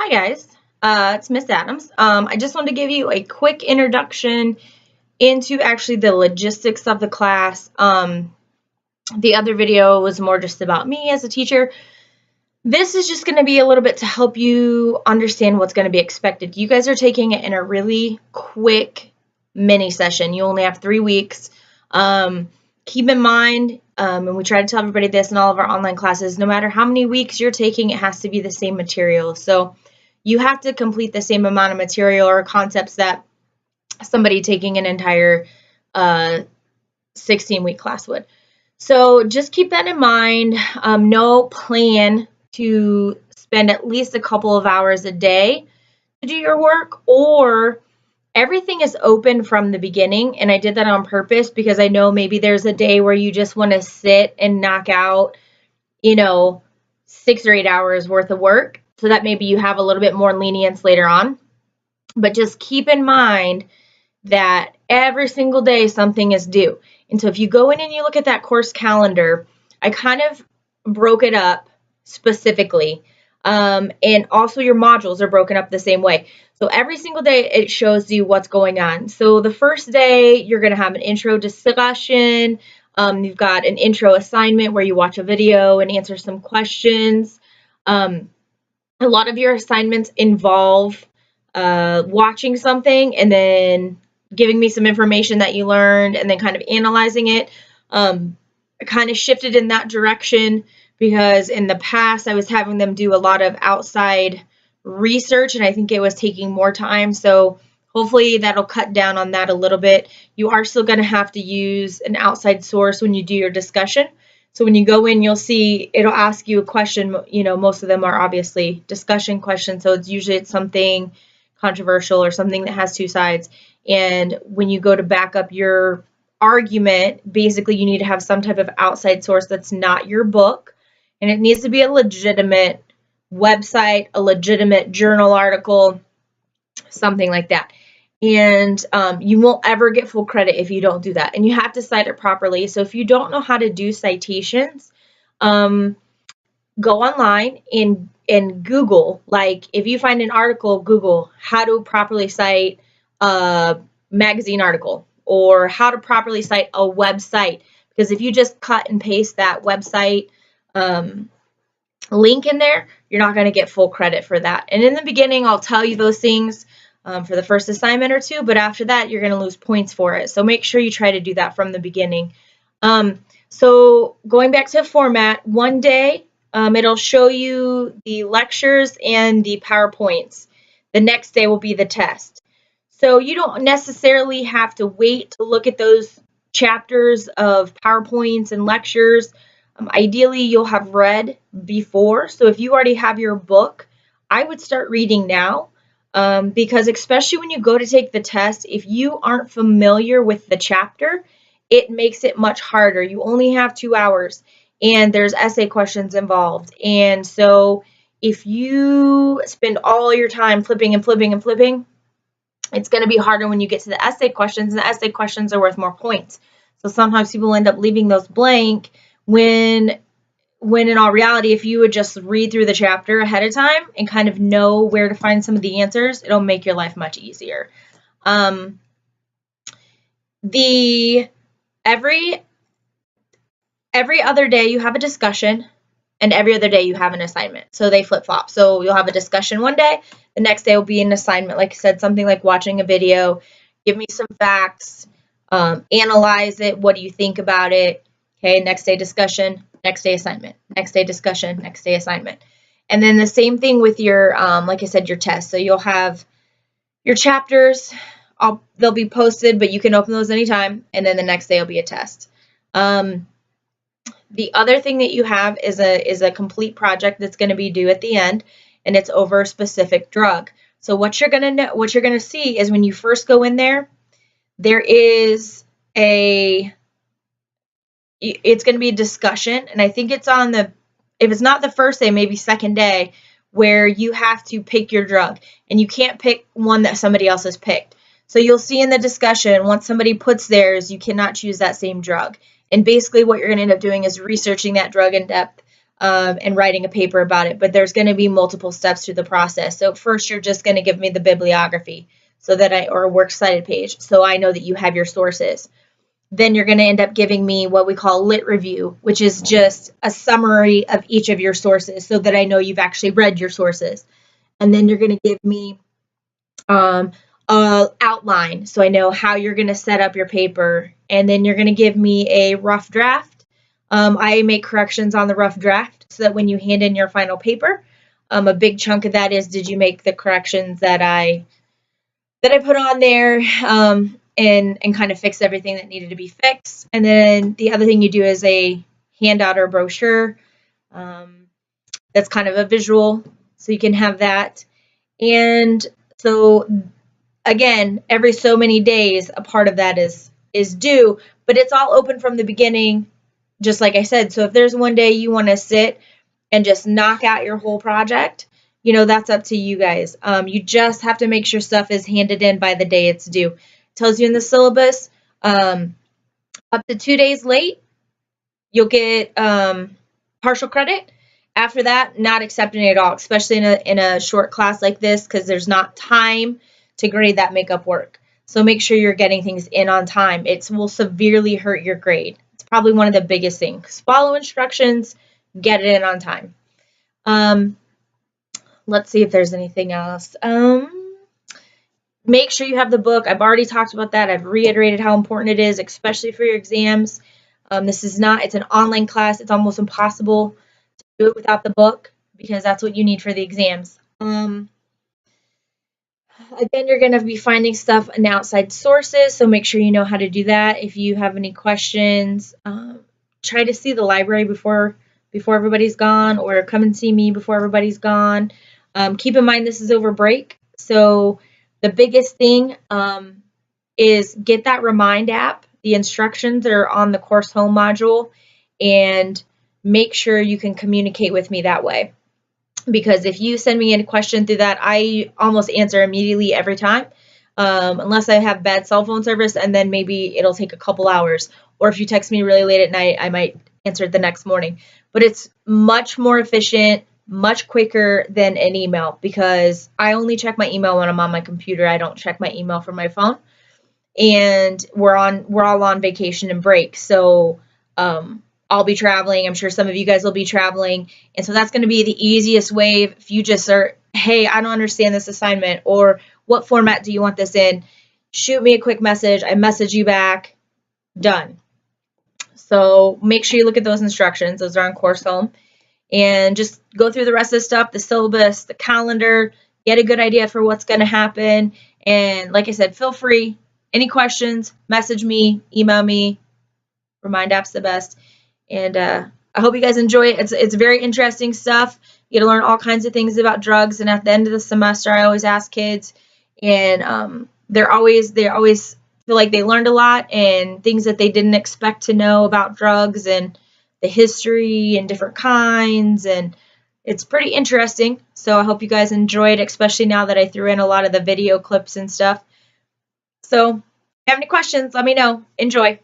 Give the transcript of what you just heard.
Hi guys, it's Miss Adams. I just wanted to give you a quick introduction into actually the logistics of the class. The other video was more just about me as a teacher. This is just going to be a little bit to help you understand what's going to be expected. You guys are taking it in a really quick mini session. You only have 3 weeks. Keep in mind, and we try to tell everybody this in all of our online classes, no matter how many weeks you're taking, it has to be the same material. So you have to complete the same amount of material or concepts that somebody taking an entire 16-week class would. So just keep that in mind. Plan to spend at least a couple of hours a day to do your work, or everything is open from the beginning. And I did that on purpose because I know maybe there's a day where you just want to sit and knock out, 6 or 8 hours worth of work, so that maybe you have a little bit more lenience later on. But just keep in mind that every single day something is due. And so if you go in and you look at that course calendar, I kind of broke it up specifically. And also your modules are broken up the same way. So every single day it shows you what's going on. So the first day you're going to have an intro discussion. You've got an intro assignment where you watch a video and answer some questions. A lot of your assignments involve watching something and then giving me some information that you learned and then kind of analyzing it. I kind of shifted in that direction because in the past I was having them do a lot of outside research and I think it was taking more time. So hopefully that'll cut down on that a little bit. You are still going to have to use an outside source when you do your discussion. So when you go in, you'll see it'll ask you a question. Most of them are obviously discussion questions. So it's something controversial or something that has two sides. And when you go to back up your argument, basically you need to have some type of outside source that's not your book. And it needs to be a legitimate website, a legitimate journal article, something like that. And you won't ever get full credit if you don't do that. And you have to cite it properly. So if you don't know how to do citations, go online and Google. Like if you find an article, Google how to properly cite a magazine article or how to properly cite a website. Because if you just cut and paste that website link in there, you're not going to get full credit for that. And in the beginning, I'll tell you those things for the first assignment or two, but after that, you're going to lose points for it. So make sure you try to do that from the beginning. So going back to format, one day it'll show you the lectures and the PowerPoints. The next day will be the test. So you don't necessarily have to wait to look at those chapters of PowerPoints and lectures. Ideally, you'll have read before. So if you already have your book, I would start reading now because especially when you go to take the test, if you aren't familiar with the chapter, it makes it much harder. You only have 2 hours and there's essay questions involved. And so if you spend all your time flipping and flipping and flipping, it's going to be harder when you get to the essay questions, and the essay questions are worth more points. So sometimes people end up leaving those blank when in all reality, if you would just read through the chapter ahead of time and kind of know where to find some of the answers, it'll make your life much easier. Every other day you have a discussion and every other day you have an assignment. So they flip-flop. So you'll have a discussion one day, the next day will be an assignment. Like I said, something like watching a video, give me some facts, analyze it, what do you think about it? Okay, next day discussion, next day assignment, next day discussion, next day assignment. And then the same thing with your, like I said, your test. So you'll have your chapters, they'll be posted, but you can open those anytime. And then the next day will be a test. The other thing that you have is a complete project that's going to be due at the end, and it's over a specific drug. So what you're going to see is when you first go in there is it's going to be a discussion, and I think it's on if it's not the first day, maybe second day, where you have to pick your drug, and you can't pick one that somebody else has picked. So you'll see in the discussion, once somebody puts theirs, you cannot choose that same drug. And basically what you're going to end up doing is researching that drug in depth, and writing a paper about it, but there's going to be multiple steps through the process. So first, you're just going to give me the bibliography so that or a works cited page, so I know that you have your sources. Then you're going to end up giving me what we call lit review, which is just a summary of each of your sources so that I know you've actually read your sources. And then you're going to give me a outline so I know how you're going to set up your paper. And then you're going to give me a rough draft. I make corrections on the rough draft so that when you hand in your final paper, a big chunk of that is, did you make the corrections that I put on there, and kind of fix everything that needed to be fixed. And then the other thing you do is a handout or brochure. That's kind of a visual, so you can have that. And so again, every so many days, a part of that is due, but it's all open from the beginning, just like I said. So if there's one day you want to sit and just knock out your whole project, that's up to you guys. You just have to make sure stuff is handed in by the day it's due. It tells you in the syllabus, up to 2 days late, you'll get partial credit. After that, not accepting it at all, especially in a short class like this, because there's not time to grade that makeup work. So make sure you're getting things in on time. It will severely hurt your grade. It's probably one of the biggest things. Follow instructions, get it in on time. Let's see if there's anything else. Make sure you have the book. I've already talked about that. I've reiterated how important it is, especially for your exams. It's an online class. It's almost impossible to do it without the book because that's what you need for the exams. Again, you're going to be finding stuff in outside sources, so make sure you know how to do that. If you have any questions, try to see the library before everybody's gone, or come and see me before everybody's gone. Keep in mind this is over break, so the biggest thing is get that Remind app. The instructions are on the Course Home module, and make sure you can communicate with me that way. Because if you send me a question through that, I almost answer immediately every time, unless I have bad cell phone service, and then maybe it'll take a couple hours. Or if you text me really late at night, I might answer it the next morning. But it's much more efficient, much quicker than an email, because I only check my email when I'm on my computer. I don't check my email from my phone. And we're all on vacation and break, so I'll be traveling. I'm sure some of you guys will be traveling. And so that's going to be the easiest way. If you just are, hey, I don't understand this assignment, or what format do you want this in? Shoot me a quick message. I message you back. Done. So make sure you look at those instructions. Those are on Course Home. And just go through the rest of the stuff, the syllabus, the calendar, get a good idea for what's going to happen. And like I said, feel free. Any questions, message me, email me. Remind app's the best. And I hope you guys enjoy it. It's very interesting stuff. You get to learn all kinds of things about drugs. And at the end of the semester, I always ask kids, and they always feel like they learned a lot, and things that they didn't expect to know about drugs and the history and different kinds. And it's pretty interesting. So I hope you guys enjoy it, especially now that I threw in a lot of the video clips and stuff. So if you have any questions, let me know. Enjoy.